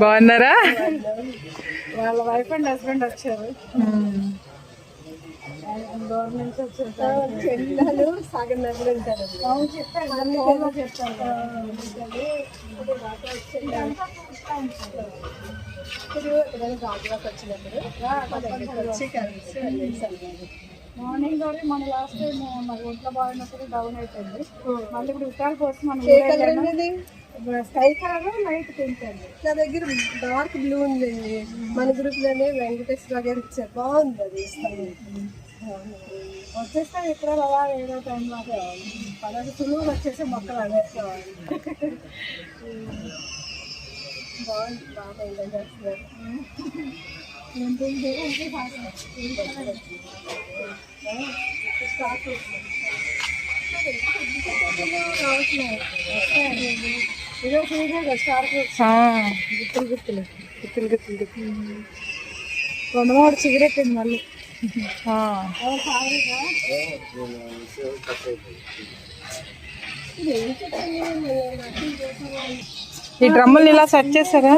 బాగున్నారా? వాళ్ళ wife and husband వచ్చారు. గవర్నమెంట్ వచ్చారు. చెల్లెలు సగం నగలు ఉంటారు. చెప్పాను మార్నింగ్ తోటి మన లాస్ట్ టైం మన ఒంట్లో బాగున్నప్పుడు డౌన్ అయిపోయింది. మళ్ళీ ఇప్పుడు ఉత్తరాల కోసం మనం స్కై కలర్ లైట్ పింక్ అండి. నా దగ్గర డార్క్ బ్లూ ఉందండి. మన గ్రూప్ లోనే వెంకటేశ్వర గారు ఇచ్చారు. బాగుంది అది. వచ్చేస్తా ఎప్పుడో అలా ఏదో టైంలో పదవి సులువులు వచ్చేసి మొక్కలు అదే బాగుంది. బాగా ఎంజాయ్ చేస్తున్నారు. కొండమాడు చిగురెట్టింది మళ్ళీ. ఈ డ్రమ్ములు ఇలా సెట్ చేస్తారా?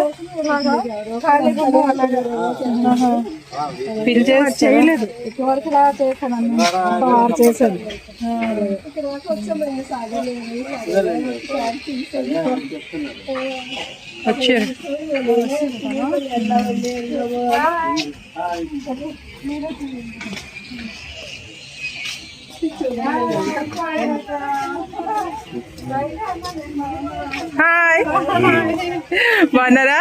ఫిల్ చేయలేదు. ఇప్పటివరకు ఇలా చేశాను. చేశాను. వచ్చారు. హాయ్, బాగున్నారా?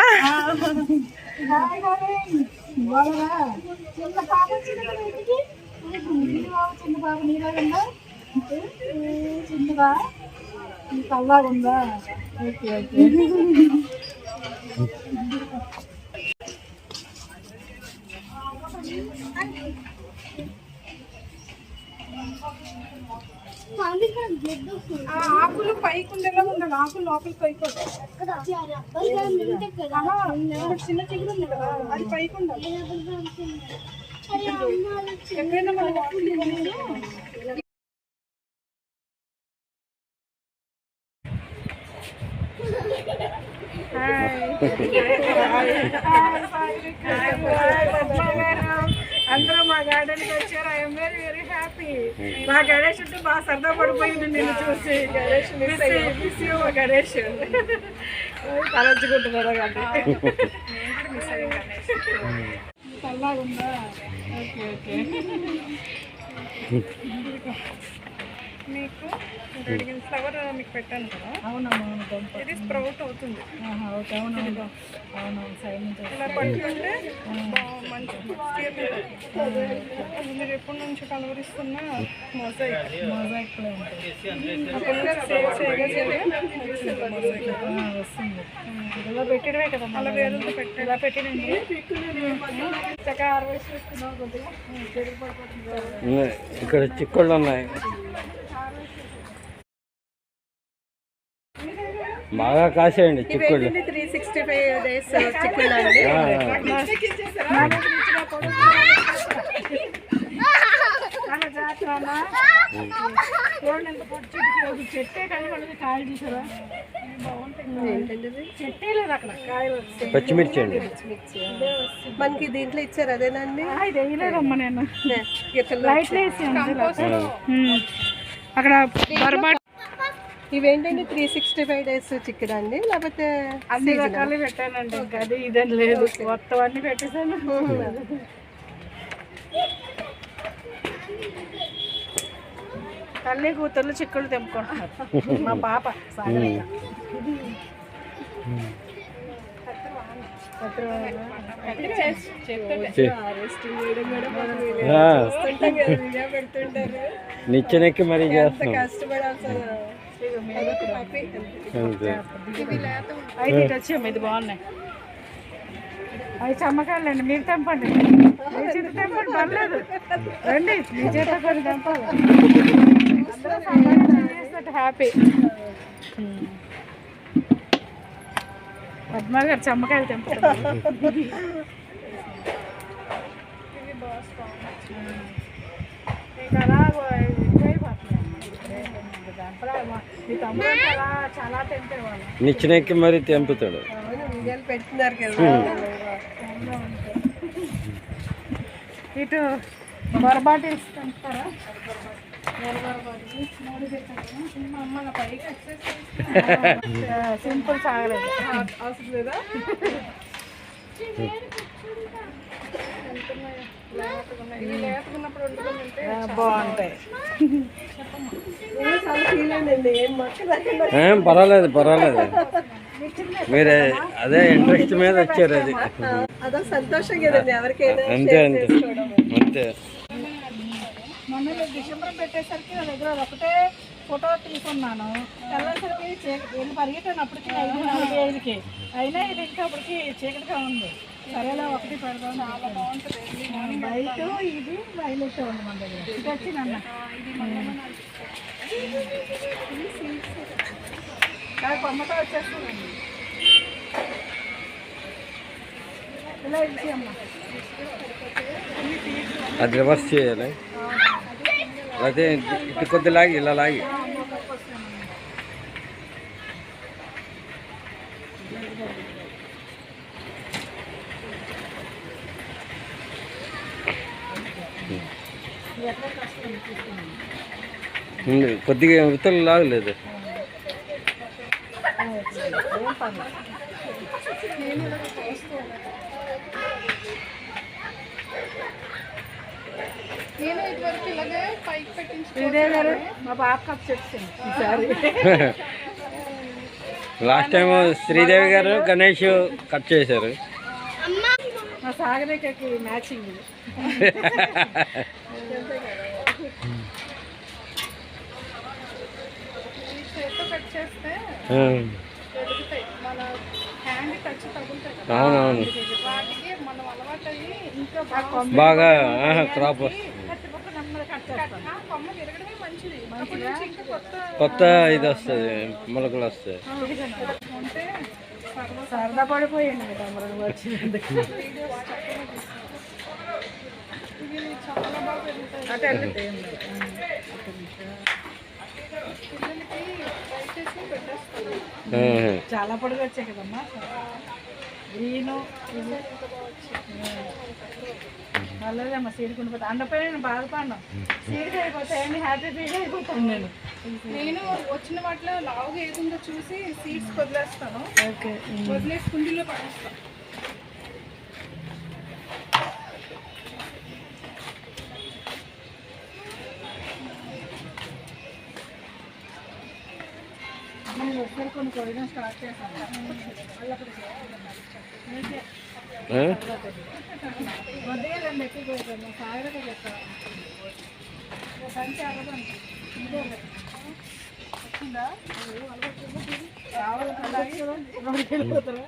చిన్న పాప నీలాగుందా? చిన్నదా కల్లాగుందా? Okay okay. ఆకులు పైకి ఉండేలా ఉండాలి. ఆకులు లోపల పైకి చిన్న చిగురు ఉంది కదా, అది పైకి ఉండాలి. ఎక్కడైనా మన అందరూ మా గార్డెన్కి వచ్చారు. I'm very very happy. మా గణేష్ ఉంటే బాగా సరదా పడిపోయింది నేను చూసి. గణేష్ మిస్ యూ మా గణేష్ తలంచుకుంటున్నారు కాబట్టి మిస్ అయ్యి గణేష్ చల్లగా. Okay okay. మీకు అడిగిన ఫ్లవర్ మీకు పెట్టాను కదా. అవునమ్మా, ఇది స్ప్రౌట్ అవుతుంది. అవునవును అవునవును. సైడ్ నుంచి ఇలా పట్టుకుంటే మంచి మీరు ఎప్పటి నుంచి కలవరిస్తున్నా మొజాయిక్ కూడా ఉంటుంది. ఇలా పెట్టడమే కదా, అలా వేరుతో పెట్టి ఇలా పెట్టినండి. చక్కగా హార్వెస్ట్ చేసుకున్నాం. కొద్దిగా ఇక్కడ చిక్కుళ్ళు ఉన్నాయి, బాగా కాసేయండి చిక్కుళ్ళు. 365 days చిక్కుళ్ళు అండి. చెట్టే కానీ మనకి కాయలు చూసారా బాగుంటుంది. చెట్టే లేదు అక్కడ కాయలు. పచ్చిమిర్చి అండి మనకి దీంట్లో ఇచ్చారు అదేనండి. ఇది వేయలేదమ్మా నేను, అక్కడ బర్బాట్. ఇవేంటండి 365 days చికెన్ అండి, లేకపోతే అన్ని రకాలు పెట్టానండి. ఇంకా అది ఇదని లేదు, మొత్తం అన్ని పెట్టేసాను. తల్లి కూతుర్లు చిక్కులు తెంపుకుంటున్నారు. మా పాప సాగరిక. నిచ్చెనెక్కి మరీ చేస్తాం. అయితే ఇది వచ్చాము, ఇది బాగున్నాయి. అవి చమ్మకాయలండి, మీరు తెంపండి. మీ చేత తెంపండి, పర్లేదు. రండి, మీ చేత కొన్ని తెంపాలి. హ్యాపీ. పద్మా గారు చమ్మకాయలు తెంపుతారు. మీకు అలా మీ తమ్ముడు అంటే అలా చాలా టెంపర్ వాళ్ళు. నిచ్చెనెక్కి మరీ తెంపుతాడు. వీడియోలు పెడుతున్నారు కదా. ఇటు బొరబాటి ఇస్తారా? సింపుల్ సాగలేదు అవసరం లేదా? బాగుంటాయి. పర్వాలేదు పర్వాలేదు, మీరు అదే ఇంట్రెస్ట్ మీద వచ్చారు. అది అదో సంతోషం కదండి ఎవరికైనా. అంతే అంతే అంతే. మొన్న డిసెంబర్ పెట్టేసరికి నా దగ్గర ఒకటే ఫోటో తీసుకున్నాను. తెల్లసరికి వెళ్ళి పరిగెట్టినప్పటికీ 5:45కి అయినా ఇది ఇంకా అప్పటికి చీకటిగా ఉంది. సరేలా ఒకటి పెడదాం. చాలా బాగుంటుంది. వైట్ ఇది వైలెట్ ఉంది మన దగ్గర. ఇది వచ్చిందన్న కొమ్మతో వచ్చేస్తుందండి. ఇలా ఇచ్చి అమ్మ అది రివర్స్ చేయాలి. అదే ఇటు కొద్ది లాగి ఇలా లాగి. కొద్దిగా ఉత్తలు లాగలేదు. మా బాబు కప్ చెప్పింది ఈసారి. లాస్ట్ టైం శ్రీదేవి గారు గణేష్ కట్ చేశారు. మా సాగరేఖకి మ్యాచింగ్ ఇది. అవునవును, బాగా క్రాప్ వస్తుంది. కొత్త ఇది వస్తుంది, మొలకలు వస్తాయి. సరదా పడిపోయింది తమ్ముడు వచ్చినందుకు. చాలా పొడిగా వచ్చాయి కదమ్మా. గ్రీను వాళ్ళేదమ్మా సీడ్కి ఉండిపోతా. అండపై నేను బాధపడినా సీడ్కి అయిపోతాయని హ్యాపీ ఫీల్ అయిపోతాను నేను. వచ్చిన వాటిలో లావుగా ఏదుందో చూసి సీడ్స్ వదిలేస్తాను. ఓకే, వదిలేసి కుండీలో పడేస్తాను. నేను ఒకసారి కొన్ని కొయ్యడం స్టార్ట్ చేశాను. వద్దేయాలండి ఎక్కువ పోతాను. సాగరగా చెప్తాను. సంచి అవ్వదండి. వచ్చిందా వెళ్ళిపోతారా?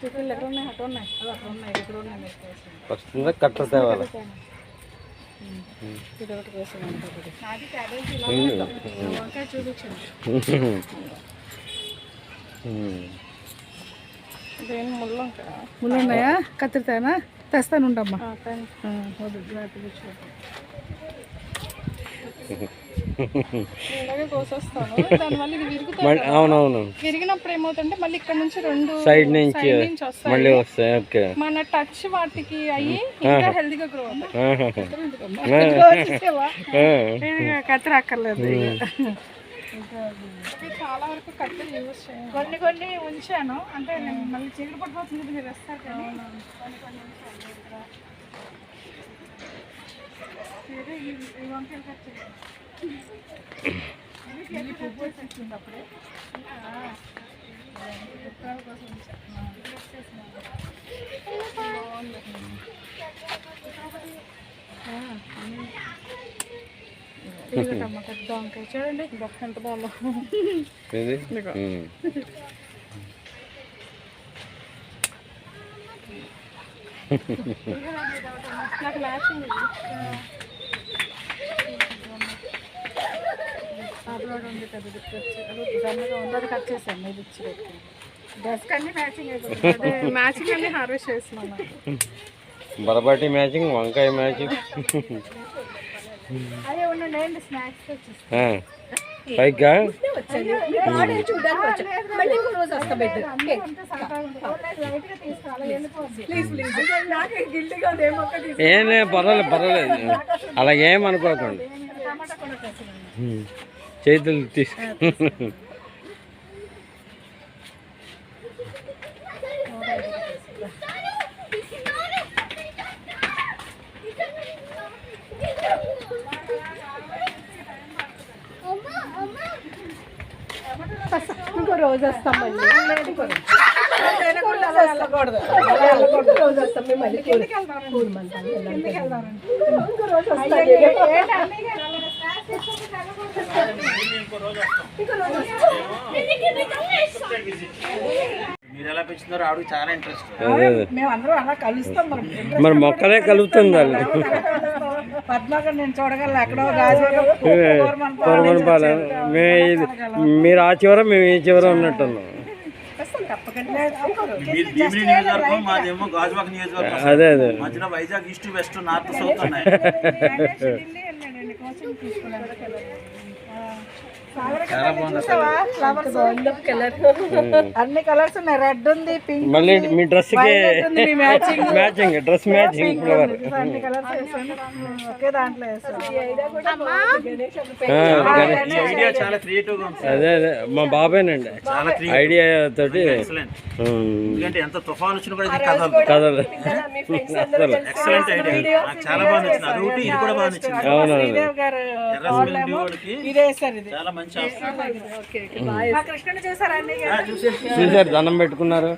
చుట్టూ ఎక్కడ ఉన్నాయి? అటు ఉన్నాయి, అది అక్కడ ఉన్నాయి, ఇక్కడ ఉన్నాయి. వస్తుందా కట్ట తేవాలి. ఇది ఒకటి వేసాను. నాది క్యాబేజీ వంకాయ చూపించండి. దేని ముళ్ళు ఉన్నాయా? కత్తిరితానా? తెస్తాను ఉండమ్మా. ఇలాగే కోసేస్తాను. దానివల్ల ఇది విరుగుతుంది. అవునవును, విరిగినప్పుడు ఏమవుతుంటే మళ్ళీ ఇక్కడ నుంచి రెండు సైడ్ నుంచి మళ్ళీ వస్తాయి. ఓకే, మన టచ్ వాటికి అయ్యి ఇంకా హెల్దీగా గ్రో అవుతాయి. కత్తిరి అక్కర్లేదు. చాలా వరకు కట్టెలు యూజ్ చేయాలి. కొన్ని కొన్ని ఉంచాను, అంటే నేను మళ్ళీ చీకటి పడిపోతుంది మీరు వస్తారు కానీ కొన్ని కొన్ని ఈ వంకాయలు కట్ చేయాలి. అప్పుడే కోసం పెద్ద వంకాయ చూడండి ఎంత బాగా. నాకు మ్యాచింగ్ ఇది. ఉంది పెద్దది, అది గమ్మగా ఉంది, అది కట్ చేసాను. ఇది ఇచ్చి పెట్టుకుని డ్రెస్ కన్నీ మ్యాచింగ్ అయిపోతుంది. మ్యాచింగ్ అన్ని హార్వెస్ట్ చేస్తున్నాం. బరబాటి మ్యాచింగ్, వంకాయ మ్యాచింగ్. అదే ఉండండి స్నాక్స్ వచ్చేసి పైగా చూడడానికి వచ్చా. మళ్ళీ ఇంకో రోజు వస్తా బెడ్. ప్లీజ్ నాకు గిల్టీగా ఉంది. ఏం పర్వాలేదు అలాగేం అనుకోకండి. చేతులు తీసుకు ఇంకో రోజు వస్తాం మళ్ళీ. రోజు వస్తాం మేము మళ్ళీ. ఇంకో రోజు వస్తాం. మీరు ఎలా పెంచుతున్నారు ఆవిడకి చాలా ఇంట్రెస్ట్. మేము అందరం అలా కలుస్తాం. మరి మొక్కలే కలుగుతుంది వాళ్ళు. పద్మాకర్ నేను చూడగలను ఎక్కడో మీరు ఆ చివర మేము ఈ చివర ఉన్నట్టున్నాం. మీరు భీమిని నియోజకవర్గం, మాదేమో గాజువాక నియోజకవర్గం. అదే మధ్యలో Vizag east west north south ఉన్నాయి. చాలా బాగుంది. అన్ని కలర్స్ ఉన్నాయి. రెడ్ ఉంది, పింక్, మళ్ళీ మీ డ్రెస్ కి మ్యాచింగ్ డ్రెస్ మ్యాచింగ్ ఫ్లవర్. అన్ని కలర్స్ వేసాను. ఒకే దాంట్లో వేసాను. ఈ ఐడియా చాలా క్రియేటివ్ గా ఉంది. అదే మా బాబాయ్నండి చాలా ఐడియా తోటి. ఎందుకంటే ఎంత తుఫాన్ వచ్చినా కూడా ఇది కథలు ఎక్సలెంట్ ఐడియా. నాకు చాలా బాగా నచ్చింది. అది ఒకటి ఇది కూడా బాగా నచ్చింది. అవునవును. చాలా మంచి కృష్ణుని చూసారండి. చూసారు, దండం పెట్టుకున్నారు.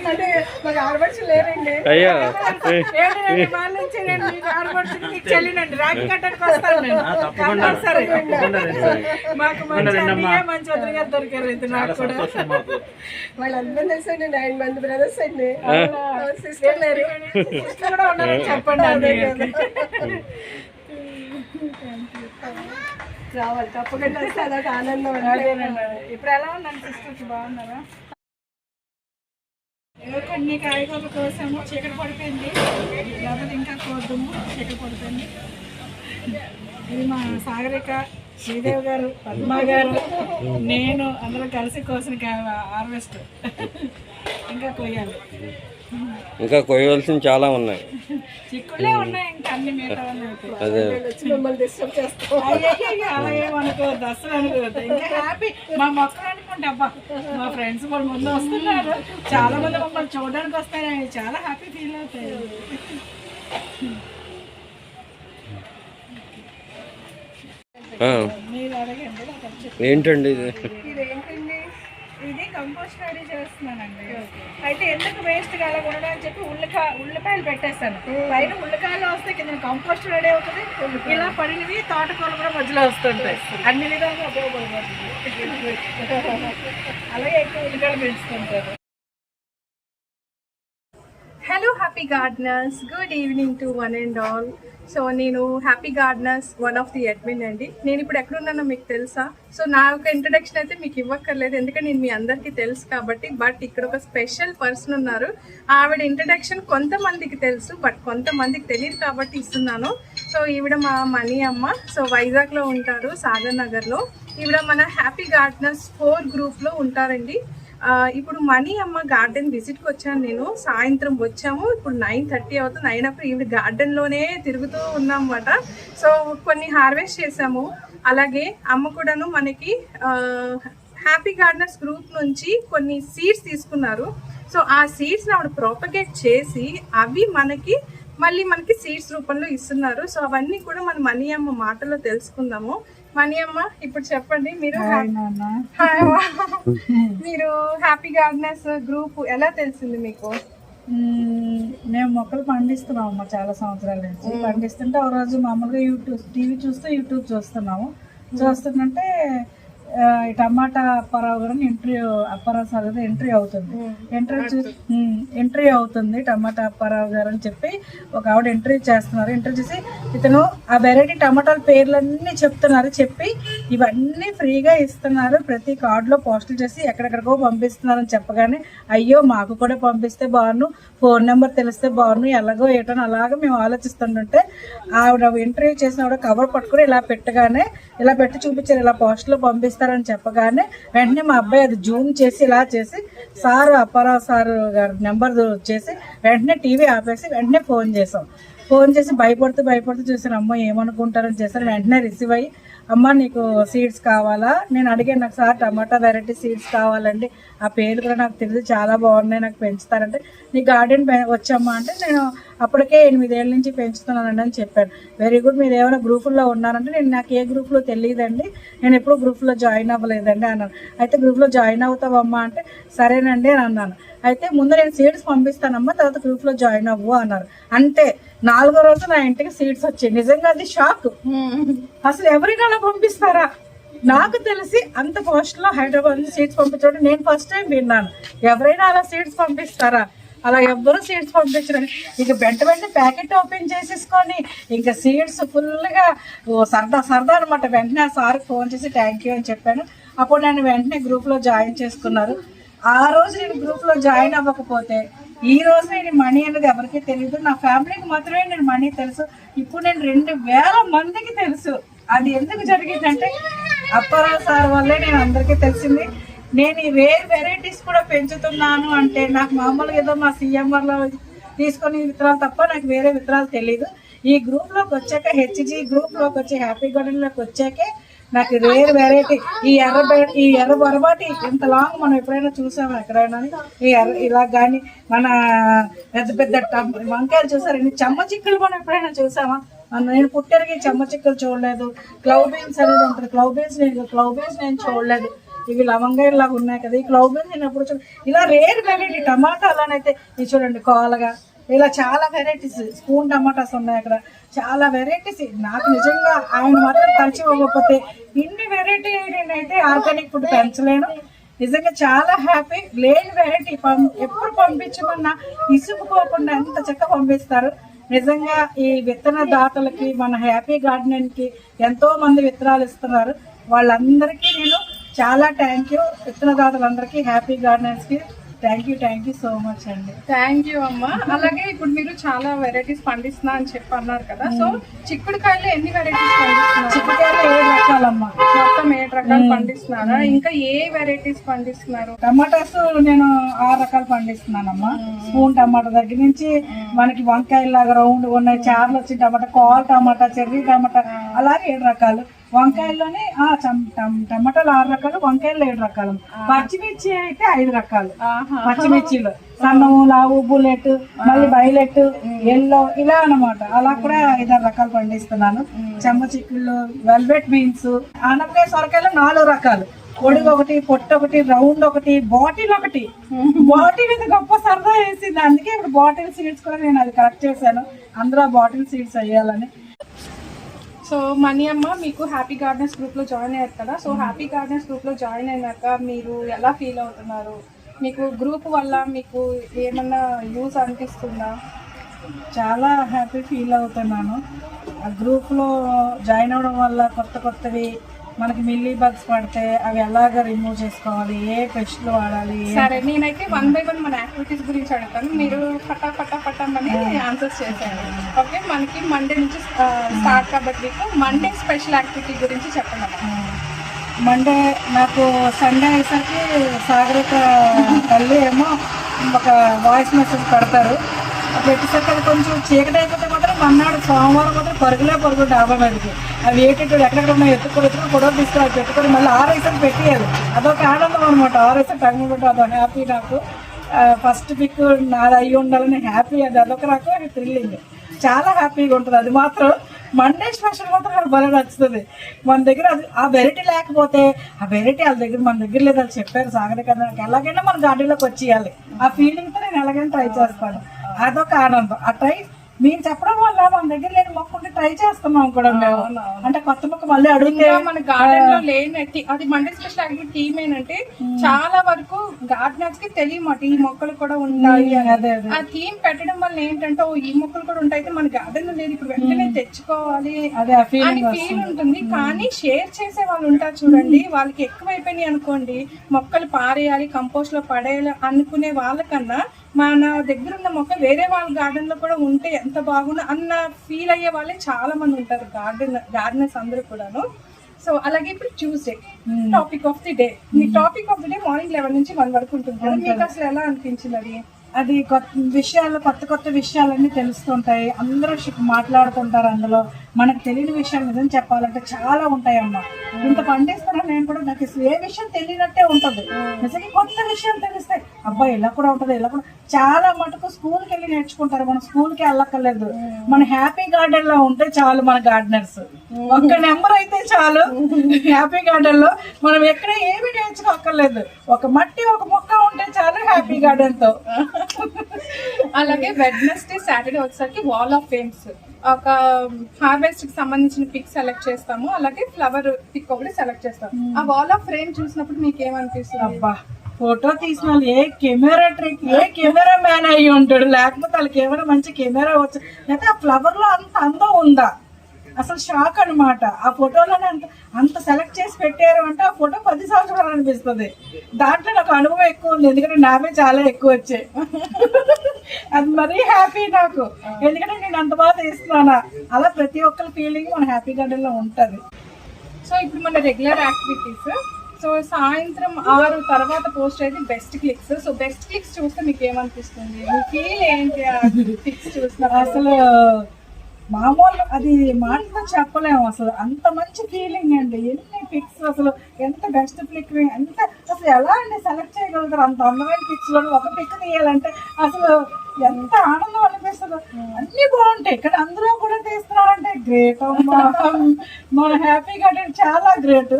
అంటే మాకు ఆడబడుచు లేరండి. అయ్యో చెల్లినండి రాఖీ కట్టడానికి వస్తాను నేను. మాకు మంచి వదిలి గారు దొరికారు. ఇది నాకు కూడా వాళ్ళందరూ తెలుసండి. 9 మంది బ్రదర్స్ అండి. సిస్టర్ లేరు. సిస్టర్ కూడా ఉన్నారని చెప్పండి. రావాలి తప్పకుండా వస్తే అదొక ఆనందం. ఇప్పుడు ఎలా ఉన్నాను సిస్టర్స్? బాగున్నారా? కొన్ని కాయగూరల కోసము చీకటి పడిపోయింది. లేకపోతే ఇంకా కోద్దాము. చీకటి పడిపోయింది. ఇది మా సాగరిక, శ్రీదేవి గారు, పద్మ గారు, నేను అందరూ కలిసి కోసిన హార్వెస్ట్. ఇంకా కొయ్యాలి. ఇంకా కొయ్యవలసిన చాలా ఉన్నాయి. చిక్కులే ఉన్నాయి. ఇంకా అన్ని మిగతా అదే మిమ్మల్ని డిస్టర్బ్ చేస్తాం. అలా ఏమనుకోవద్దు, అసలు అనుకోవద్దు. ఇంకా హ్యాపీ మా మొక్కలు అనుకుంటే అబ్బా మా ఫ్రెండ్స్ కూడా ముందు వస్తున్నారు. చాలా మంది మమ్మల్ని చూడడానికి వస్తారని చాలా హ్యాపీ ఫీల్ అవుతాయి. మీరు అడగండి. ఏంటండి ఇది? ఇదేంటండి? ఇది కంపోస్ట్ రెడీ చేస్తున్నానండి. అయితే ఎందుకు వేస్ట్ గా అలా ఉండడం అని చెప్పి ఉల్లిపాయలు పెట్టేస్తాను. పైన ఉల్లికాయలు వస్తే కింద కంపోస్ట్ రెడీ అవుతుంది. ఇలా పడినవి తోటకూరలు కూడా మధ్యలో వస్తుంటాయి. అన్ని విధాలుగా ఉపయోగపడుతుంది. అలాగే ఎక్కువ ఉల్లికాయలు పెంచుతుంటారు. Hello happy gardeners, good evening to one and all. So నేను happy gardeners one of the admin అండి. నేను ఇప్పుడు ఎక్కడున్నానో మీకు తెలుసా? సో నా ఒక ఇంట్రడక్షన్ అయితే మీకు ఇవ్వక్కర్లేదు, ఎందుకంటే నేను మీ అందరికీ తెలుసు కాబట్టి. బట్ ఇక్కడ ఒక స్పెషల్ పర్సన్ ఉన్నారు. ఆవిడ ఇంట్రడక్షన్ కొంతమందికి తెలుసు, బట్ కొంతమందికి తెలియదు కాబట్టి ఇస్తున్నాను. సో ఈవిడ మా మనీ అమ్మ. సో వైజాగ్లో ఉంటారు, సాగర్ నగర్లో. ఈవిడ మన హ్యాపీ గార్డెనర్స్ 4 గ్రూప్లో ఉంటారండి. ఇప్పుడు మనీ అమ్మ గార్డెన్ విజిట్కి వచ్చాను నేను. సాయంత్రం వచ్చాము, ఇప్పుడు 9:30 అవుతుంది. అయినప్పుడు ఈవిడ గార్డెన్లోనే తిరుగుతూ ఉన్నాం అన్నమాట. సో కొన్ని హార్వెస్ట్ చేసాము. అలాగే అమ్మ కూడాను మనకి హ్యాపీ గార్డెనర్స్ గ్రూప్ నుంచి కొన్ని సీడ్స్ తీసుకున్నారు. సో ఆ సీడ్స్ని ఆవిడ ప్రాపగేట్ చేసి అవి మనకి సీడ్స్ రూపంలో ఇస్తున్నారు. సో అవన్నీ కూడా మన మనీ అమ్మ మాటలో తెలుసుకుందాము. మనీ అమ్మ, ఇప్పుడు చెప్పండి, మీరు హ్యాపీ గార్డెనర్స్ గ్రూప్ ఎలా తెలిసింది మీకు? మేము మొక్కలు పండిస్తున్నాం అమ్మ చాలా సంవత్సరాల నుంచి. పండిస్తుంటే ఒక రోజు మామూలుగా టీవీ చూస్తూ యూట్యూబ్ చూస్తున్నాము. చూస్తుంటే ఈ టమాటా అప్పారావు గారు అప్పారావు సార్ గారు ఎంట్రీ అవుతుంది. ఎంట్రీ అవుతుంది టమాటా అప్పారావు గారు అని చెప్పి ఒక ఆవిడ ఎంట్రీ చేస్తున్నారు. ఎంట్రీ చేసి ఇతను ఆ వెరైటీ టమాటాల పేర్లన్నీ చెప్తున్నారు. చెప్పి ఇవన్నీ ఫ్రీగా ఇస్తున్నారు, ప్రతి కార్డులో పోస్టులు చేసి ఎక్కడెక్కడికో పంపిస్తున్నారని చెప్పగానే అయ్యో మాకు కూడా పంపిస్తే బాగున్నాను, ఫోన్ నెంబర్ తెలిస్తే బాగున్నాను, ఎలాగో ఏటో అలాగా మేము ఆలోచిస్తుంటుంటే ఆవిడ ఇంటర్వ్యూ చేసిన ఆవిడ కవర్ పట్టుకుని ఇలా పెట్టగానే ఇలా పెట్టి చూపించారు, ఇలా పోస్టులో పంపిస్తారని చెప్పగానే వెంటనే మా అబ్బాయి అది జూమ్ చేసి ఇలా చేసి సార్ అప్పారావు సార్ గారి నెంబర్ చేసి వెంటనే టీవీ ఆపేసి వెంటనే ఫోన్ చేసాం. ఫోన్ చేసి భయపడుతూ చూసాను, అమ్మ ఏమనుకుంటారని చేశారు. వెంటనే రిసీవ్ అయ్యి అమ్మ నీకు సీడ్స్ కావాలా, నేను అడిగాను నాకు సార్ టమాటా వెరైటీ సీడ్స్ కావాలండి, ఆ పేర్లు కూడా నాకు తెలియదు, చాలా బాగున్నాయి, నాకు పెంచుతారంటే నీ గార్డెన్ వచ్చమ్మా అంటే నేను అప్పటికే 8 ఏళ్ళ నుంచి పెంచుతున్నానండి అని చెప్పాను. వెరీ గుడ్, మీరు ఏమైనా గ్రూపుల్లో ఉన్నారంటే నేను నాకు ఏ గ్రూప్లో తెలియదండి, నేను ఎప్పుడు గ్రూప్లో జాయిన్ అవ్వలేదండి అన్నాను. అయితే గ్రూప్లో జాయిన్ అవుతావమ్మా అంటే సరేనండి అని అన్నాను. అయితే ముందు నేను సీడ్స్ పంపిస్తానమ్మా, తర్వాత గ్రూప్లో జాయిన్ అవ్వు అన్నారు. అంటే 4వ రోజు నా ఇంటికి సీడ్స్ వచ్చాయి. నిజంగా అది షాక్, అసలు ఎవరికైనా అలా పంపిస్తారా? నాకు తెలిసి అంత పోస్ట్లో హైదరాబాద్ నుంచి సీడ్స్ పంపించడం నేను ఫస్ట్ టైం విన్నాను. ఎవరైనా అలా సీడ్స్ పంపిస్తారా? అలా ఎవ్వరూ సీడ్స్ పంపించడం. ఇక వెంటనే ప్యాకెట్ ఓపెన్ చేసేసుకొని ఇంకా సీడ్స్ ఫుల్గా సరదా అనమాట. వెంటనే ఆ సార్కి ఫోన్ చేసి థ్యాంక్ యూ అని చెప్పాను. అప్పుడు నన్ను వెంటనే గ్రూప్లో జాయిన్ చేసుకున్నారు. ఆ రోజు నేను గ్రూప్లో జాయిన్ అవ్వకపోతే ఈ రోజు నేను మనీ అనేది ఎవరికీ తెలియదు, నా ఫ్యామిలీకి మాత్రమే నేను మనీ తెలుసు. ఇప్పుడు నేను 2000 మందికి తెలుసు. అది ఎందుకు జరిగిందంటే అప్పారావు సార్ వల్లే నేను అందరికీ తెలిసింది. నేను ఈ రేర్ వెరైటీస్ కూడా పెంచుతున్నాను అంటే నాకు మామూలుగా ఏదో మా సీఎంఆర్లో తీసుకొని విత్తనాలు తప్ప నాకు వేరే విత్తనాలు తెలియదు. ఈ గ్రూప్లోకి వచ్చాక హెచ్జీ గ్రూప్లోకి వచ్చి హ్యాపీ గార్డెన్లోకి వచ్చాకే నాకు రేర్ వెరైటీ ఈ ఎర్ర బొరబాటి ఎంత లాంగ్ మనం ఎప్పుడైనా చూసామా ఎక్కడైనా, ఇలా కానీ మన పెద్ద వంకాయలు చూసారు, చెమ్మ చిక్కులు మనం ఎప్పుడైనా చూసామా? నేను పుట్టరికి చెమ్మ చిక్కులు చూడలేదు. క్లౌ బీన్స్ అనేది ఉంటుంది, క్లౌ బీన్స్ నేను చూడలేదు. ఇవి లవంగాయలు లాగా ఉన్నాయి కదా, ఈ క్లౌ బీన్స్ నేను ఎప్పుడు ఇలా రేర్ వెరైటీ టమాటాలోనైతే ఇది చూడండి కోలగా, ఇలా చాలా వెరైటీస్. స్పూన్ టమాటాస్ ఉన్నాయి అక్కడ, చాలా వెరైటీస్. నాకు నిజంగా ఆయన మాత్రం కలిసి ఇవ్వకపోతే ఇన్ని వెరైటీ నేనైతే ఆర్గానిక్ ఫుడ్ పెంచలేను. నిజంగా చాలా హ్యాపీ. లేని వెరైటీ ఎప్పుడు పంపించమన్నా ఇసుకుపోకుండా ఎంత చక్కగా పంపిస్తారు. నిజంగా ఈ విత్తన దాతలకి మన హ్యాపీ గార్డెన్కి ఎంతో మంది విత్తనాలు ఇస్తున్నారు. వాళ్ళందరికీ నేను చాలా థ్యాంక్ యూ. విత్తన దాతలందరికీ హ్యాపీ గార్డెన్స్కి థ్యాంక్ యూ సో మచ్ అండి. థ్యాంక్ యూ అమ్మ. అలాగే ఇప్పుడు మీరు చాలా వెరైటీస్ పండిస్తున్నా అని చెప్పి అన్నారు కదా, సో చిక్కుడుకాయలు ఎన్ని వెరైటీస్ పండిస్తున్నారు? చిక్కుడుకాయలు 7 రకాలమ్మా, మొత్తం 7 రకాలు పండిస్తున్నారా? ఇంకా ఏ వెరైటీస్ పండిస్తున్నారు? టమాటాస్ నేను 6 రకాలు పండిస్తున్నానమ్మా. స్పూన్ టమాటా దగ్గర నుంచి మనకి వంకాయలాగా రౌండ్ ఉన్నాయి, చార్లు వచ్చి టమాటా, కాల్ టమాటా, చెర్రీ టమాటా, అలాగే 7 రకాలు. వంకాయల్లోనే టమాటాలు 6 రకాలు, వంకాయలు 7 రకాలు. పచ్చిమిర్చి అయితే 5 రకాలు. పచ్చిమిర్చిలో సన్నము, లావు, బుల్లెట్, మళ్ళీ వైలెట్, ఎల్లో ఇలా అన్నమాట. అలా కూడా 5-6 రకాలు పండిస్తున్నాను. చెమ్మ చిక్కుళ్ళు, వెల్వెట్ బీన్స్, ఆనపకాయ, సొరకాయలు 4 రకాలు. పొడుగు ఒకటి, పొట్టు ఒకటి, రౌండ్ ఒకటి, బాటిల్ ఒకటి. బాటిల్ ఇది గొప్ప సరదా వేసింది, అందుకే ఇప్పుడు బాటిల్ సీడ్స్ కూడా నేను అది కలెక్ట్ చేశాను. అందరూ బాటిల్ సీడ్స్ వేయాలని. సో మనీ అమ్మ, మీకు హ్యాపీ గార్డెన్స్ గ్రూప్లో జాయిన్ అయ్యారు కదా, సో హ్యాపీ గార్డెన్స్ గ్రూప్లో జాయిన్ అయినాక మీరు ఎలా ఫీల్ అవుతున్నారు? మీకు గ్రూప్ వల్ల మీకు ఏమన్నా యూజ్ అనిపిస్తుందా? చాలా హ్యాపీ ఫీల్ అవుతున్నాను. ఆ గ్రూప్లో జాయిన్ అవ్వడం వల్ల కొత్తవి మనకి మిల్లీ బగ్స్ పడితే అవి ఎలాగ రిమూవ్ చేసుకోవాలి, ఏ పెస్ట్లు వాడాలి. సరే, నేనైతే 1 by 1 మన యాక్టివిటీస్ గురించి అడుగుతాను, మీరు పటామని ఆన్సర్స్ చేసేయండి. ఓకే, మనకి మండే నుంచి స్టార్ట్ కాబట్టి మండే స్పెషల్ యాక్టివిటీ గురించి చెప్పండి. మండే నాకు సండే అయ్యేసరికి సాగరిక తల్లి ఏమో ఒక వాయిస్ మెసేజ్ పెడతారు. పెట్టేసరికి అది కొంచెం చీకటి అయిపోతే మాత్రం మన్నాడు సోమవారం మాత్రం పరుగులు డాబా మీదకి అవి ఏటెట్టు ఎక్కడెక్కడ ఉన్నాయి ఎత్తుకొని గొడవ తీసుకుని పెట్టుకొని మళ్ళీ 6 ఐసలు పెట్టేయాలి. అదొక ఆనందం అనమాట. 6 ఐసలు టంగు పెట్టు, అదొక హ్యాపీ. నాకు ఫస్ట్ పిక్ నాది అయ్యి ఉండాలని హ్యాపీ. అదొక రకమైన థ్రిల్లింగ్, చాలా హ్యాపీగా ఉంటుంది. అది మాత్రం మండే స్పెషల్ మాత్రం నాకు భలే నచ్చుతుంది. మన దగ్గర అది ఆ వెరైటీ లేకపోతే ఆ వెరైటీ వాళ్ళ దగ్గర మన దగ్గర లేదు, వాళ్ళు చెప్పారు సాగరిక నాకు ఎలాగైనా మన గార్డెన్లోకి వచ్చేయాలి. ఆ ఫీలింగ్తో నేను ఎలాగైనా ట్రై చేస్తాను. అదొక ఆనందం. ఆ ట్రై మీరు చెప్పడం వల్ల మన దగ్గర లేని మొక్క ఉంటే ట్రై చేస్తున్నాం కూడా మేము. అంటే కొత్త మొక్క మళ్ళీ అడిగితే మన గార్డెన్ లో లేనట్టి అది మండే స్పెషల్ యాక్టివిటీ టీమ్ ఏంటంటే చాలా వరకు గార్డెనర్స్ కి తెలియమాట ఈ మొక్కలు కూడా ఉంటాయి అని. ఆ థీమ్ పెట్టడం వల్ల ఏంటంటే ఈ మొక్కలు కూడా ఉంటాయి మన గార్డెన్ లో లేదు ఇప్పుడు వెంటనే తెచ్చుకోవాలి అని ఫీల్ ఉంటుంది. కానీ షేర్ చేసే వాళ్ళు ఉంటారు చూడండి, వాళ్ళకి ఎక్కువైపోయినాయి అనుకోండి మొక్కలు పారేయాలి కంపోస్ట్ లో పడేయాలి అనుకునే వాళ్ళకన్నా మన దగ్గర ఉన్న మొక్క వేరే వాళ్ళ గార్డెన్ లో కూడా ఉంటే ఎంత బాగుండు అన్న ఫీల్ అయ్యే వాళ్ళే చాలా మంది ఉంటారు గార్డెనర్స్ అందరూ కూడాను. సో అలాగే ఇప్పుడు Tuesday topic of the day. Me topic of the day morning 11 నుంచి 1 వరకు ఉంటుంది కదా, మీకు అసలు ఎలా అనిపించింది అది? అది కొత్త విషయాలన్నీ తెలుస్తుంటాయి, అందరూ మాట్లాడుతుంటారు. అందులో మనకు తెలియని విషయాలు నిజం చెప్పాలంటే చాలా ఉంటాయమ్మా. ఇంత పండిస్తున్నా నేను కూడా నాకు ఏ విషయం తెలియనట్టే ఉంటుంది. నిజంగా కొత్త విషయాలు తెలుస్తాయి, అబ్బాయి ఇలా కూడా ఉంటుంది ఇలా కూడా. చాలా మటుకు స్కూల్కి వెళ్ళి నేర్చుకుంటారు, మనం స్కూల్కి వెళ్ళక్కర్లేదు. మన హ్యాపీ గార్డెన్ లో ఉంటే చాలు మన గార్డెనర్స్, ఒక్క నెంబర్ అయితే చాలు. హ్యాపీ గార్డెన్ లో మనం ఎక్కడ ఏమి నేర్చుకోక్కర్లేదు, ఒక మట్టి ఒక మొక్క ఉంటే చాలు హ్యాపీ గార్డెన్ తో. అలాగే వెడ్నెస్డే సాటర్డే వచ్చేసరికి వాల్ ఆఫ్ ఫేమ్స్ ఒక హార్వెస్ట్ కి సంబంధించిన పిక్ సెలెక్ట్ చేస్తాము, అలాగే ఫ్లవర్ పిక్ ఒకటి సెలెక్ట్ చేస్తాము. ఆ వాల్ ఆఫ్ ఫ్రేమ్ చూసినప్పుడు మీకు ఏమనిపిస్తుంది? అబ్బా ఫోటో తీసిన వాళ్ళు ఏ కెమెరా మ్యాన్ అయ్యి ఉంటాడు, లేకపోతే వాళ్ళకి ఏమైనా మంచి కెమెరా వచ్చు, లేకపోతే ఆ ఫ్లవర్ లో అంత అందం ఉందా, అసలు షాక్ అనమాట. ఆ ఫోటోలోనే అంత సెలెక్ట్ చేసి పెట్టారు అంటే ఆ ఫోటో 10 సంవత్సరాలు అనిపిస్తుంది. దాంట్లో నాకు అనుభవం ఎక్కువ ఉంది, ఎందుకంటే నావే చాలా ఎక్కువ వచ్చాయి. అది మరీ హ్యాపీ నాకు, ఎందుకంటే నేను అంత బాగా తీస్తున్నానా. అలా ప్రతి ఒక్కరి ఫీలింగ్ మన హ్యాపీ గార్డెన్ లో ఉంటది. సో ఇప్పుడు మన రెగ్యులర్ యాక్టివిటీస్, సో సాయంత్రం 6 తర్వాత పోస్ట్ అయితే best clicks. So best clicks చూస్తే మీకు ఏమనిపిస్తుంది, మీ ఫీల్ ఏంటి ఆ క్లిక్స్ చూసినప్పుడు? అసలు మామూలు అది మాటతో చెప్పలేము, అసలు అంత మంచి ఫీలింగ్ అండి. ఎన్ని పిక్స్ అసలు ఎంత బెస్ట్ పిక్ ఎంత అసలు ఎలా అండి సెలెక్ట్ చేయగలుగుతారు అంత అందమైన పిక్స్ లో ఒక పిక్ తీయాలంటే అసలు ఎంత ఆనందం అనిపిస్తుంది. అన్ని బాగుంటాయి కానీ అందులో కూడా తీస్తున్నారంటే గ్రేట్ అమ్మా. మన హ్యాపీ గార్డెన్ చాలా గ్రేట్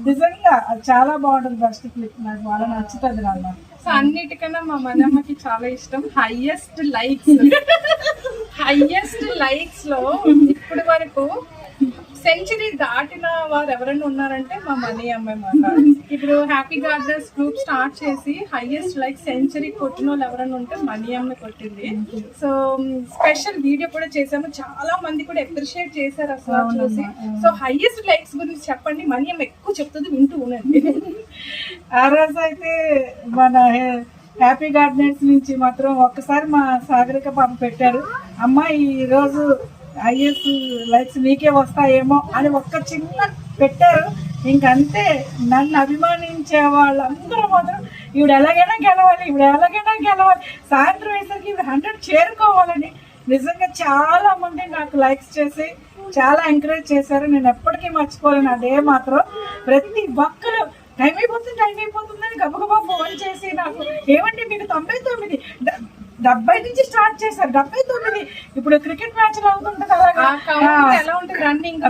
నిజంగా, అది చాలా బాగుంటుంది. బెస్ట్ క్లిక్ నాకు బాగా నచ్చుతుంది నాకు. సో అన్నిటికన్నా మా మనమ్మకి చాలా ఇష్టం హైయెస్ట్ లైక్స్ లో ఇప్పటి వరకు సెంచరీ దాటిన వారు ఎవరైనా ఉన్నారంటే మా మనీ అమ్మాయి మాట. ఇప్పుడు హ్యాపీ గార్డెన్స్ గ్రూప్ స్టార్ట్ చేసి హైయెస్ట్ లైక్ సెంచరీ కొట్టిన వాళ్ళు ఎవరైనా ఉంటే మనీ అమ్మాయి కొట్టింది. సో స్పెషల్ వీడియో కూడా చేసాము, చాలా మంది కూడా అప్రిషియేట్ చేశారు అసలు చూసి. సో హైయెస్ట్ లైక్స్ గురించి చెప్పండి, మనీ అమ్మ ఎక్కువ చెప్తుంది, వింటూ ఉండండి. ఆ రోజు అయితే మన హ్యాపీ గార్డెన్స్ నుంచి మాత్రం ఒక్కసారి మా సాగరిక పాప పెట్టారు, అమ్మ ఈ రోజు ఐఎస్ లైక్స్ నీకే వస్తాయేమో అని ఒక్క చిన్న పెట్టారు. ఇంకంతే నన్ను అభిమానించే వాళ్ళందరూ మాత్రం ఈవిడ ఎలాగైనా గెలవాలి, సాయంత్రం వేసరికి ఈవిడ 100 చేరుకోవాలని నిజంగా చాలా మంది నాకు లైక్స్ చేసి చాలా ఎంకరేజ్ చేశారు. నేను ఎప్పటికీ మర్చిపోలేను అదే మాత్రం. ప్రతి ఒక్కరు టైం అయిపోతుందని గబగబా ఫోన్ చేసి నాకు ఏమంటే మీకు 99 70 నుంచి స్టార్ట్ చేశారు, 79 ఇప్పుడు క్రికెట్ మ్యాచ్ అవుతుంటది అలాగా రన్నింగ్.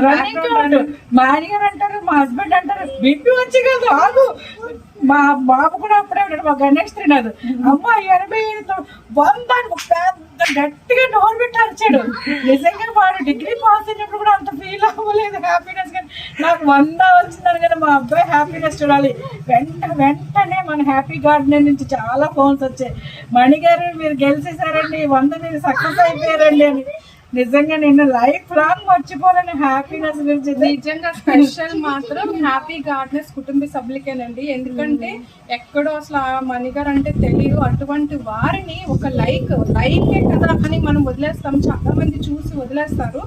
మా ఆయనగారు అంటారు, మా హస్బెండ్ అంటారు బీపీ వచ్చి కాదు ఆగు. మా బాబు కూడా అప్పుడే ఉన్నాడు, మా గణేష్ తినదు, అమ్మ 85 100 పెద్ద గట్టిగా నోరు పెట్టి అరిచాడు. నిజంగా వాడు డిగ్రీ పాస్ అయినప్పుడు కూడా అంత ఫీల్ అవ్వలేదు హ్యాపీనెస్. కానీ నాకు 100 వచ్చిందని కానీ మా అబ్బాయి హ్యాపీనెస్ చూడాలి. వెంటనే మన హ్యాపీ గార్డెన్ నుంచి చాలా ఫోన్స్ వచ్చాయి, మణిగారు మీరు గెలిచేసారండి, 100 మీరు సక్సెస్ అయిపోయారండి అని. నిజంగా నేను లైఫ్ లాంగ్ మర్చిపోలేని హ్యాపీనెస్ గురించి. నిజంగా స్పెషల్ మాత్రం హ్యాపీ గార్డెనర్స్ కుటుంబ సభ్యులకేనండి, ఎందుకంటే ఎక్కడో అసలు ఆ మణిగారు అంటే తెలియదు, అటువంటి వారిని ఒక లైకే కదా అని మనం వదిలేస్తాం. చాలా మంది చూసి వదిలేస్తారు,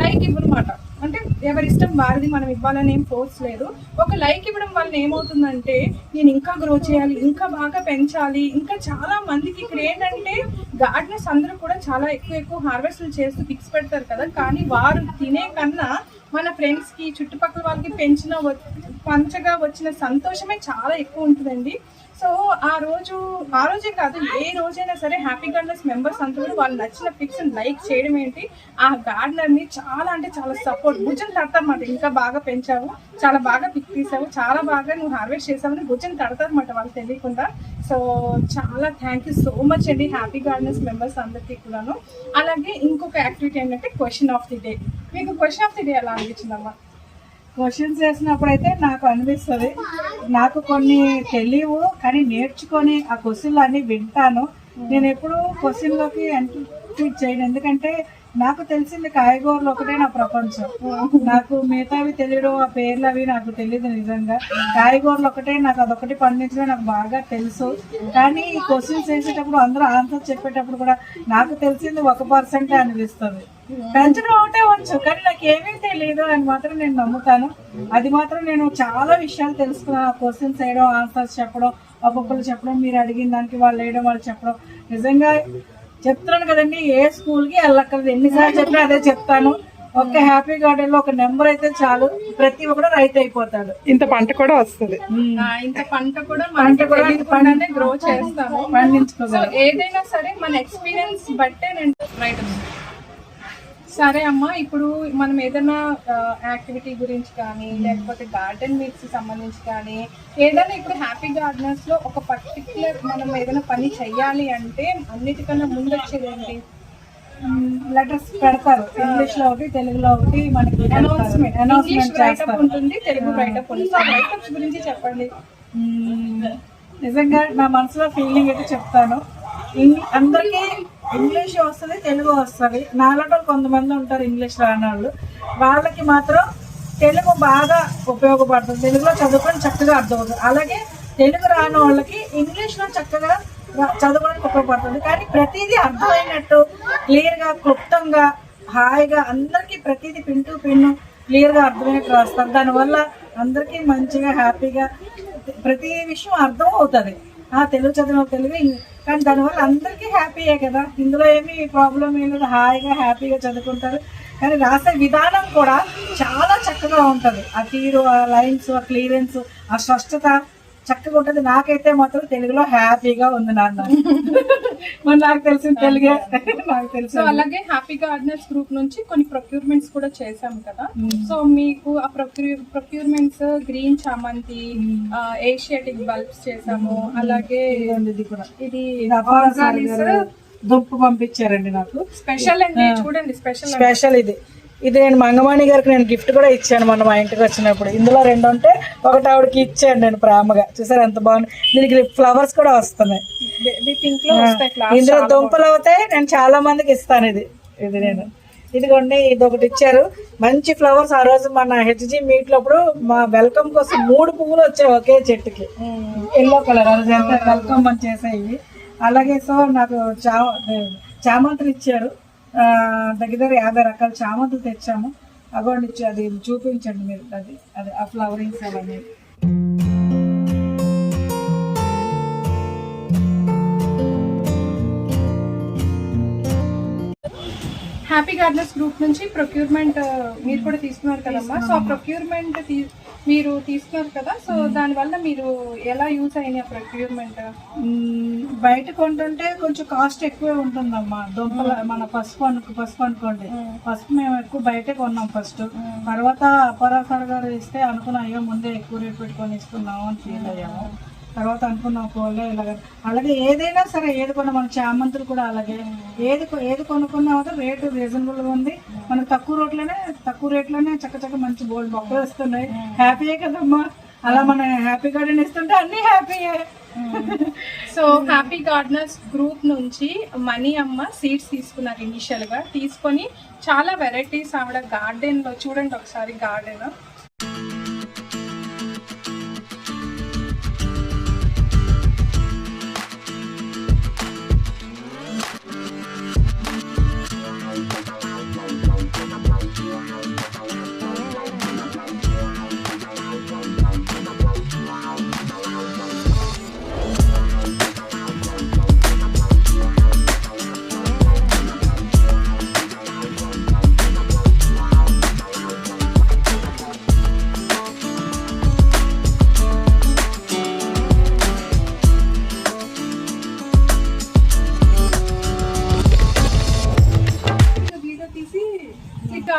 లైక్ ఇవ్వనమాట. అంటే ఎవరి ఇష్టం వారిది, మనం ఇవ్వాలని ఏం ఫోర్స్ లేదు. ఒక లైక్ ఇవ్వడం వల్ల ఏమవుతుందంటే నేను ఇంకా గ్రో చేయాలి, ఇంకా బాగా పెంచాలి, ఇంకా చాలా మందికి ఇక్కడ ఏంటంటే గార్డెనర్స్ అందరూ కూడా చాలా ఎక్కువ హార్వెస్ట్లు చేస్తూ పిక్స్ పెడతారు కదా, కానీ వారు తినే కన్నా మన ఫ్రెండ్స్కి చుట్టుపక్కల వాళ్ళకి పంచగా వచ్చిన సంతోషమే చాలా ఎక్కువ ఉంటుందండి. సో ఆ రోజే కాదు, ఏ రోజైనా సరే హ్యాపీ గార్డెనర్స్ మెంబర్స్ అంతా కూడా వాళ్ళు నచ్చిన పిక్స్ లైక్ చేయడం ఏంటి, ఆ గార్డెనర్ ని చాలా అంటే చాలా సపోర్ట్, భుజం తడతారన్నమాట. ఇంకా బాగా పెంచావు, చాలా బాగా పిక్ తీసావు, చాలా బాగా నువ్వు హార్వెస్ట్ చేసావని భుజం తడతారన్నమాట వాళ్ళు తెలియకుండా. సో చాలా థ్యాంక్ యూ సో మచ్ అండి హ్యాపీ గార్డెనర్స్ మెంబర్స్ అందరికీ కూడాను. అలాగే ఇంకొక యాక్టివిటీ ఏంటంటే క్వశ్చన్ ఆఫ్ ది డే. మీకు క్వశ్చన్ ఆఫ్ ది డే ఎలా అనిపించిందమ్మా? క్వశ్చన్స్ వేసినప్పుడు అయితే నాకు అనిపిస్తుంది, నాకు కొన్ని తెలియవు కానీ నేర్చుకొని ఆ క్వశ్చన్లు అన్ని వింటాను. నేను ఎప్పుడు క్వశ్చన్లోకి ఎంట్రీ చేయను, ఎందుకంటే నాకు తెలిసింది కాయగూరలు ఒకటే నా ప్రపంచం. నాకు మిగతావి తెలియడం, ఆ పేర్లు అవి నాకు తెలియదు నిజంగా. కాయగూరలు ఒకటే, నాకు అదొకటి పండించడం నాకు బాగా తెలుసు. కానీ ఈ క్వశ్చన్స్ వేసేటప్పుడు అందరూ ఆన్సర్ చెప్పేటప్పుడు కూడా నాకు తెలిసింది 1% అనిపిస్తుంది. పెంచడం ఒకటే వచ్చు కానీ నాకు ఏమీ తెలియదు అని మాత్రం నేను నమ్ముతాను. అది మాత్రం నేను చాలా విషయాలు తెలుసుకున్నాను. క్వశ్చన్స్ వేయడం, ఆన్సర్స్ చెప్పడం, ఒక్కొక్కరు చెప్పడం, మీరు అడిగిన దానికి వాళ్ళు వేయడం, వాళ్ళు చెప్పడం. నిజంగా చెప్తున్నాను కదండి, ఏ స్కూల్కి వెళ్ళక్కర్లేదు, ఎన్నిసార్లు చెప్పినా అదే చెప్తాను. ఒక్క హ్యాపీ గార్డెన్ లో ఒక నెంబర్ అయితే చాలు, ప్రతి ఒక్కరు రైతు అయిపోతాడు. ఇంత పంట కూడా వస్తుంది, ఇంత పంట కూడా పంటనే గ్రో చేస్తాము, పండించుకోవాలి. ఏదైనా సరే మన ఎక్స్పీరియన్స్ బట్టే నేను రైట్. సరే అమ్మా, ఇప్పుడు మనం ఏదైనా యాక్టివిటీ గురించి కానీ లేకపోతే గార్డెన్ మీట్స్ సంబంధించి కానీ ఏదైనా ఇప్పుడు హ్యాపీ గార్డెనర్స్ లో ఒక పర్టికులర్ మనం ఏదైనా పని చెయ్యాలి అంటే అన్నిటికన్నా ముందు వచ్చేది ఏంటి? లెటర్స్ పెడతారు, ఇంగ్లీష్ లో ఒకటి, తెలుగులో ఒకటి, మనకి అనౌన్స్మెంట్ రైటప్ ఉంటుంది, తెలుగు రైటప్ ఉంటుంది. సో రైటప్స్ గురించి చెప్పండి. నిజంగా నా మనసులో ఫీలింగ్ అయితే చెప్తాను. అందరికీ ఇంగ్లీష్ వస్తుంది, తెలుగు వస్తుంది. నాలాంటి కొంతమంది ఉంటారు ఇంగ్లీష్ రాని వాళ్ళు, వాళ్ళకి మాత్రం తెలుగు బాగా ఉపయోగపడుతుంది. తెలుగులో చదువుకొని చక్కగా అర్థమవుతుంది. అలాగే తెలుగు రాని వాళ్ళకి ఇంగ్లీష్లో చక్కగా చదువుకోవడానికి ఉపయోగపడుతుంది. కానీ ప్రతిదీ అర్థమైనట్టు క్లియర్గా, క్లుప్తంగా, హాయిగా అందరికీ ప్రతిదీ పిన్ టు పిన్ క్లియర్గా అర్థమైనట్టు రాస్తారు. దానివల్ల అందరికీ మంచిగా హ్యాపీగా ప్రతి విషయం అర్థం అవుతుంది. తెలుగు చదివిన తెలుగు, కానీ దానివల్ల అందరికీ హ్యాపీయే కదా, ఇందులో ఏమీ ప్రాబ్లం ఏం లేదు, హాయిగా హ్యాపీగా చదువుకుంటారు. కానీ రాసే విధానం కూడా చాలా చక్కగా ఉంటుంది. ఆ తీరు, ఆ లైన్స్, ఆ క్లియరెన్స్, ఆ స్పష్టత చక్కగా ఉంటుంది. నాకైతే మాత్రం తెలుగులో హ్యాపీగా ఉంది నాన్న. మరి నాకు తెలిసిన తెలుగే నాకు తెలుసు. సో అలాగే హ్యాపీ గార్డెనర్స్ గ్రూప్ నుంచి కొన్ని ప్రొక్యూర్మెంట్స్ కూడా చేసాం కదా. సో మీకు ఆ ప్రొక్యూర్మెంట్స్ గ్రీన్ చామంతి, ఏషియాటిక్ బల్బ్స్ చేసాము. అలాగే ఇది దుంపు పంపించారండి నాకు, స్పెషల్ అండి. చూడండి స్పెషల్ ఇది నేను మంగమాణి గారికి నేను గిఫ్ట్ కూడా ఇచ్చాను మొన్న మా ఇంటికి వచ్చినప్పుడు. ఇందులో 2 ఉంటే ఒకటి ఆవిడకి ఇచ్చాను నేను ప్రేమగా. చూసారు ఎంత బాగుంది. దీనికి ఫ్లవర్స్ కూడా వస్తున్నాయి. ఇందులో దుంపలు అవుతాయి. నేను చాలా మందికి ఇస్తాను ఇది నేను. ఇదిగోండి, ఇది ఒకటి ఇచ్చారు, మంచి ఫ్లవర్స్. ఆ రోజు మన హెచ్జి మీట్ లోప్పుడు మా వెల్కమ్ కోసం 3 పువ్వులు వచ్చాయి ఒకే చెట్టుకి, ఎల్లో కలర్. అది ఎంత వెల్కమ్ అని చేసాయి. అలాగే సో నాకు చామంతులు ఇచ్చారు, దగ్గర 50 రకాల చామంతులు తెచ్చాము. అగోండి, అది చూపించండి మీరు, అది ఆ ఫ్లవరింగ్స్ అవన్నీ. హ్యాపీ గార్డెనర్స్ గ్రూప్ నుంచి ప్రొక్యూర్మెంట్ మీరు కూడా తీసుకున్నారు కదమ్మా. సో ఆ ప్రొక్యూర్మెంట్ మీరు తీసుకున్నారు కదా, సో దానివల్ల మీరు ఎలా యూజ్ అయిన ప్రొక్యూర్మెంట్? బయట కొంటుంటే కొంచెం కాస్ట్ ఎక్కువే ఉంటుందమ్మా. దుంపల మన పసుపు అనుకోండి, పసుపు మేము ఎక్కువ బయటే కొన్నాం ఫస్ట్. తర్వాత అప్పారావు గారు ఇస్తే అనుకున్నాం, అయ్యో ముందే ఎక్కువ రేట్ పెట్టుకొని ఇస్తున్నాము అని ఫీల్ అయ్యాము. తర్వాత అనుకున్నాం పోలే ఇలాగ. అలాగే ఏదైనా సరే, ఏది కొన్నా, మన చామంతులు కూడా అలాగే, ఏది కొనుక్కున్నా రేటు రీజనబుల్గా ఉంది. మనకు తక్కువ రేట్లోనే చక్క మంచి బోల్డ్ మొక్కలు వస్తున్నాయి. హ్యాపీయే కదమ్మా. అలా మన హ్యాపీ గార్డెన్ ఇస్తుంటే అన్ని హ్యాపీయే. సో హ్యాపీ గార్డెనర్స్ గ్రూప్ నుంచి మనీ అమ్మ సీడ్స్ తీసుకున్నారు ఇనిషియల్ గా. తీసుకొని చాలా వెరైటీస్ ఆవిడ గార్డెన్ లో చూడండి ఒకసారి. గార్డెన్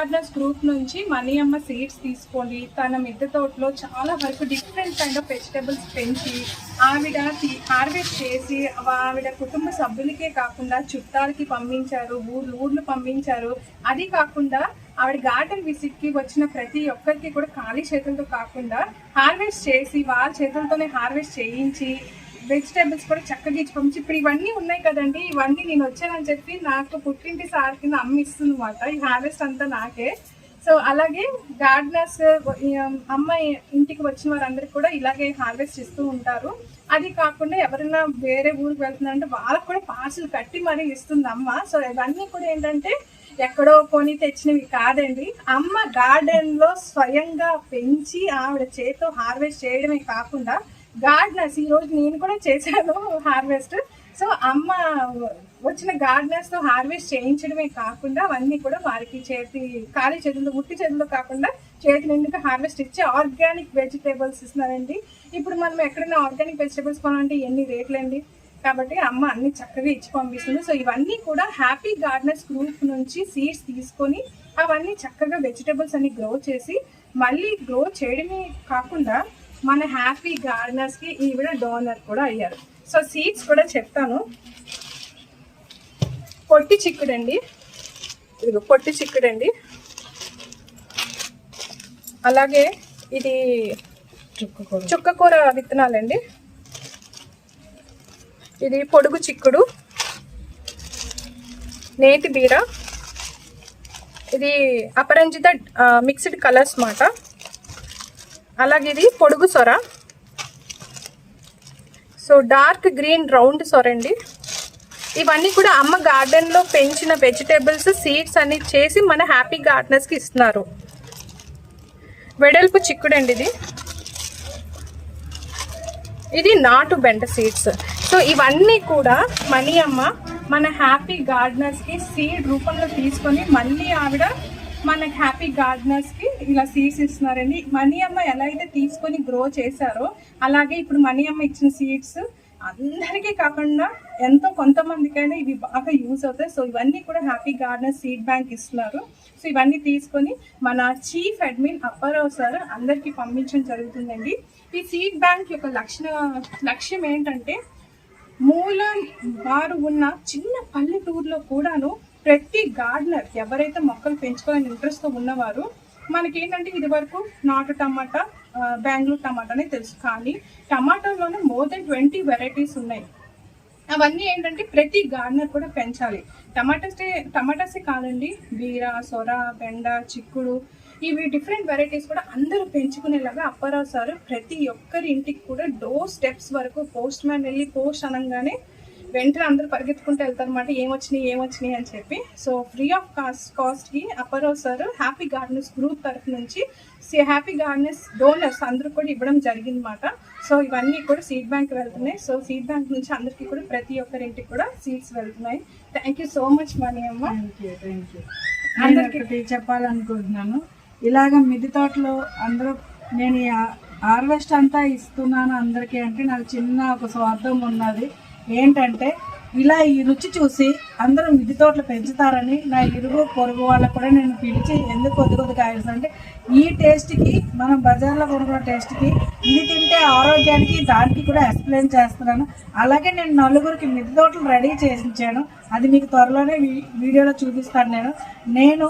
గార్డెనర్స్ గ్రూప్ నుంచి మనీ అమ్మ సీడ్స్ తీసుకొని తన మిద్దె తోటలో చాలా వరకు డిఫరెంట్ కైండ్ ఆఫ్ వెజిటబుల్స్ పెంచి ఆవిడ హార్వెస్ట్ చేసి ఆవిడ కుటుంబ సభ్యులకే కాకుండా చుట్టాలకి పంపించారు, ఊర్లు పంపించారు. అది కాకుండా ఆవిడ గార్డెన్ విజిట్కి వచ్చిన ప్రతి ఒక్కరికి కూడా ఖాళీ చేతులతో కాకుండా హార్వెస్ట్ చేసి వాళ్ళ చేతులతోనే హార్వెస్ట్ చేయించి వెజిటేబుల్స్ కూడా చక్కగా ఇచ్చి పంపించి ఇప్పుడు ఇవన్నీ ఉన్నాయి కదండి, ఇవన్నీ నేను వచ్చానని చెప్పి నాకు పుట్టింటి సార్ కింద అమ్మ ఇస్తుంది అనమాట. ఈ హార్వెస్ట్ అంతా నాకే. సో అలాగే గార్డెనర్స్ అమ్మ ఇంటికి వచ్చిన వారందరికి కూడా ఇలాగే హార్వెస్ట్ ఇస్తూ ఉంటారు. అది కాకుండా ఎవరైనా వేరే ఊరికి వెళ్తున్నారంటే వాళ్ళకి కూడా పార్సల్ కట్టి మరీ ఇస్తుంది అమ్మ. సో ఇవన్నీ కూడా ఏంటంటే ఎక్కడో కొని తెచ్చినవి కాదండి, అమ్మ గార్డెన్ లో స్వయంగా పెంచి ఆవిడ చేతితో హార్వెస్ట్ చేయడమే కాకుండా గార్డెనర్స్ ఈ రోజు నేను కూడా చేశాను హార్వెస్ట్. సో అమ్మ వచ్చిన గార్డెనర్స్ తో హార్వెస్ట్ చేయించడమే కాకుండా అవన్నీ కూడా వారికి ఖాళీ చేతులతో ఉట్టి చేతులతో కాకుండా చేతి నిండుగా హార్వెస్ట్ ఇచ్చి ఆర్గానిక్ వెజిటేబుల్స్ ఇస్తున్నారండి. ఇప్పుడు మనం ఎక్కడైనా ఆర్గానిక్ వెజిటేబుల్స్ కొనాలంటే ఎన్ని రేట్లండి, కాబట్టి అమ్మ అన్ని చక్కగా ఇచ్చి పంపిస్తుంది. సో ఇవన్నీ కూడా హ్యాపీ గార్డెనర్స్ గ్రూప్ నుంచి సీడ్స్ తీసుకొని అవన్నీ చక్కగా వెజిటేబుల్స్ అన్ని గ్రో చేసి మళ్ళీ గ్రో చేయడమే కాకుండా మన హ్యాపీ గార్డెనర్స్కి ఈవిడ డోనర్ కూడా అయ్యారు. సో సీడ్స్ కూడా చెప్తాను. పొట్టి చిక్కుడండి, ఇదిగో పొట్టి చిక్కుడండి. అలాగే ఇది చుక్కకూర విత్తనాలండి. ఇది పొడుగు చిక్కుడు, నేతి బీర, ఇది అపరంజిత మిక్స్డ్ కలర్స్ మాట. అలాగే ఇది పొడుగు సొర, సో డార్క్ గ్రీన్ రౌండ్ సొర అండి. ఇవన్నీ కూడా అమ్మ గార్డెన్లో పెంచిన వెజిటేబుల్స్ సీడ్స్ అన్ని చేసి మన హ్యాపీ గార్డెనర్స్కి ఇస్తున్నారు. వెడల్పు చిక్కుడు అండి ఇది నాటు బెండ సీడ్స్. సో ఇవన్నీ కూడా మనీ అమ్మ మన హ్యాపీ గార్డెనర్స్కి సీడ్ రూపంలో తీసుకొని మళ్ళీ ఆవిడ మన హ్యాపీ గార్డెనర్స్కి ఇలా సీడ్స్ ఇస్తున్నారండి. మనీ అమ్మ ఎలా అయితే తీసుకొని గ్రో చేశారో అలాగే ఇప్పుడు మనీ అమ్మ ఇచ్చిన సీడ్స్ అందరికీ కాకుండా ఎంతో కొంతమందికైనా ఇవి బాగా యూజ్ అవుతాయి. సో ఇవన్నీ కూడా హ్యాపీ గార్డెనర్స్ సీడ్ బ్యాంక్ ఇస్తున్నారు. సో ఇవన్నీ తీసుకొని మన చీఫ్ అడ్మిన్ అప్పారావు సార్ అందరికీ పంపించడం జరుగుతుందండి. ఈ సీడ్ బ్యాంక్ యొక్క లక్ష్యం ఏంటంటే మూలం వారు ఉన్న చిన్న పల్లెటూరులో కూడాను ప్రతి గార్డెనర్ ఎవరైతే మొక్కలు పెంచుకోవాలని ఇంట్రెస్ట్తో ఉన్నవారు మనకేంటంటే ఇది వరకు నాటు టమాటా, బెంగళూరు టమాటా అనేది తెలుసు, కానీ టమాటాలోనే మోర్ దెన్ 20 వెరైటీస్ ఉన్నాయి. అవన్నీ ఏంటంటే ప్రతి గార్డెనర్ కూడా పెంచాలి. టమాటాసే కాదండి, బీర, సొర, బెండ, చిక్కుడు, ఇవి డిఫరెంట్ వెరైటీస్ కూడా అందరూ పెంచుకునేలాగా అప్పారావు సార్ ప్రతి ఒక్కరి ఇంటికి కూడా డోర్ స్టెప్స్ వరకు పోస్ట్ మ్యాన్ వెళ్ళి పోస్ట్ అనగానే వెంటనే అందరూ పరిగెత్తుకుంటూ వెళ్తారన్నమాట, ఏమొచ్చినాయి అని చెప్పి. సో ఫ్రీ ఆఫ్ కాస్ట్కి Apparao sir happy gardeners group తరఫు నుంచి హ్యాపీ గార్డెనర్స్ డోనర్స్ అందరూ కూడా ఇవ్వడం జరిగిందన్నమాట. సో ఇవన్నీ కూడా సీడ్ బ్యాంక్ వెళ్తున్నాయి. సో సీడ్ బ్యాంక్ నుంచి అందరికీ కూడా ప్రతి ఒక్కరింటికి కూడా సీడ్స్ వెళ్తున్నాయి. Thank you so much Mani అమ్మ. Thank you. అందరికీ చెప్పాలనుకుంటున్నాను, ఇలాగ మిద్దె తోటలో అందరూ నేను హార్వెస్ట్ అంతా ఇస్తున్నాను అందరికీ అంటే నాకు చిన్న ఒక స్వార్థం ఉన్నది. ఏంటంటే ఇలా ఈ రుచి చూసి అందరూ మిద్దె తోటలు పెంచుతారని నా ఇరుగు పొరుగు వాళ్ళకు కూడా నేను పిలిచి ఎందుకు కొద్ది కాయలు అంటే ఈ టేస్ట్కి మనం బజార్లో కొనుక్కున్న టేస్ట్కి ఇది తింటే ఆరోగ్యానికి దానికి కూడా ఎక్స్ప్లెయిన్ చేస్తున్నాను. అలాగే నేను నలుగురికి మిద్దె తోటలు రెడీ చేయించాను, అది మీకు త్వరలోనే వీడియోలో చూపిస్తాను. నేను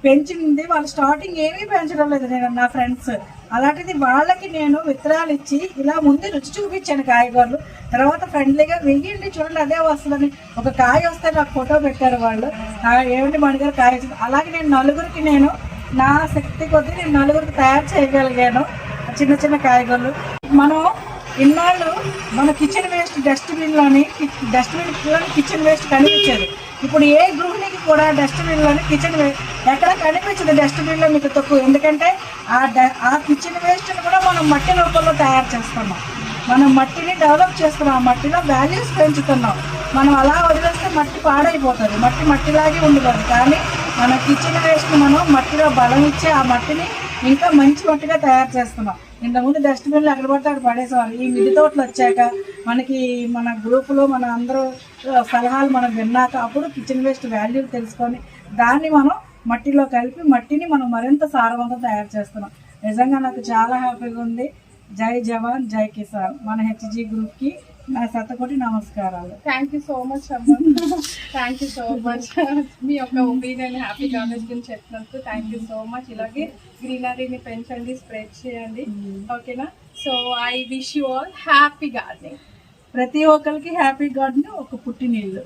పెంచింది వాళ్ళు స్టార్టింగ్ ఏమీ పెంచడం లేదు, నేను నా ఫ్రెండ్స్. అలాంటిది వాళ్ళకి నేను విత్తనాలు ఇచ్చి ఇలా ముందు రుచి చూపించాను కాయగూరలు. తర్వాత ఫ్రెండ్లీగా వెయ్యండి చూడండి అదే వస్తుందని ఒక కాయ వస్తే నాకు ఫోటో పెట్టారు వాళ్ళు, ఏమిటి మణిగారు కాయ వచ్చింది. అలాగే నేను నలుగురికి నేను నా శక్తి కొద్దీ నేను నలుగురికి తయారు చేయగలిగాను చిన్న చిన్న కాయగూరలు. మనం ఇన్నాళ్ళు మన కిచెన్ వేస్ట్ డస్ట్బిన్లోని కిచెన్ వేస్ట్ కనిపించేది. ఇప్పుడు ఏ గృహిణికి కూడా డస్ట్బిన్లోని కిచెన్ వేస్ట్ ఎక్కడ కనిపించదు. డస్ట్బిన్లో మీకు తక్కువ, ఎందుకంటే ఆ కిచెన్ వేస్ట్ని కూడా మనం మట్టి రూపంలో తయారు చేస్తున్నాం. మనం మట్టిని డెవలప్ చేస్తున్నాం, ఆ మట్టిలో వాల్యూస్ పెంచుతున్నాం. మనం అలా వదిలేస్తే మట్టి పాడైపోతుంది, మట్టిలాగే ఉండకూడదు. కానీ మన కిచెన్ వేస్ట్ని మనం మట్టిలో బలం ఇచ్చి ఆ మట్టిని ఇంకా మంచి మట్టిగా తయారు చేస్తున్నాం. ఇంతకుముందు డస్ట్బిన్లు ఎక్కడ పడితే అక్కడ పడేసేవాళ్ళు. ఈ మిద్దె తోటలు వచ్చాక మనకి మన గ్రూపులో మన అందరూ సలహాలు మనం విన్నాక అప్పుడు కిచెన్ వేస్ట్ వాల్యూ తెలుసుకొని దాన్ని మనం మట్టిలో కలిపి మట్టిని మనం మరింత సారవంతం తయారు చేస్తున్నాం. నిజంగా నాకు చాలా హ్యాపీగా ఉంది. జై జవాన్ జై కిసాన్. మన హెచ్జీ గ్రూప్కి నా శతకోటి నమస్కారాలు. థ్యాంక్ యూ సో మచ్ అమ్మ. థ్యాంక్ యూ సో మచ్ మీ యొక్క ఒపీనియన్ హ్యాపీ గార్డెన్స్ గురించి చెప్పినందుకు థ్యాంక్ యూ సో మచ్. ఇలాగే గ్రీనరీని పెంచండి, స్ప్రెడ్ చేయండి, ఓకేనా? So I wish you all happy gardening. ప్రతి ఒక్కరికి హ్యాపీ గార్డెన్ ఒక పుట్టినిల్లు.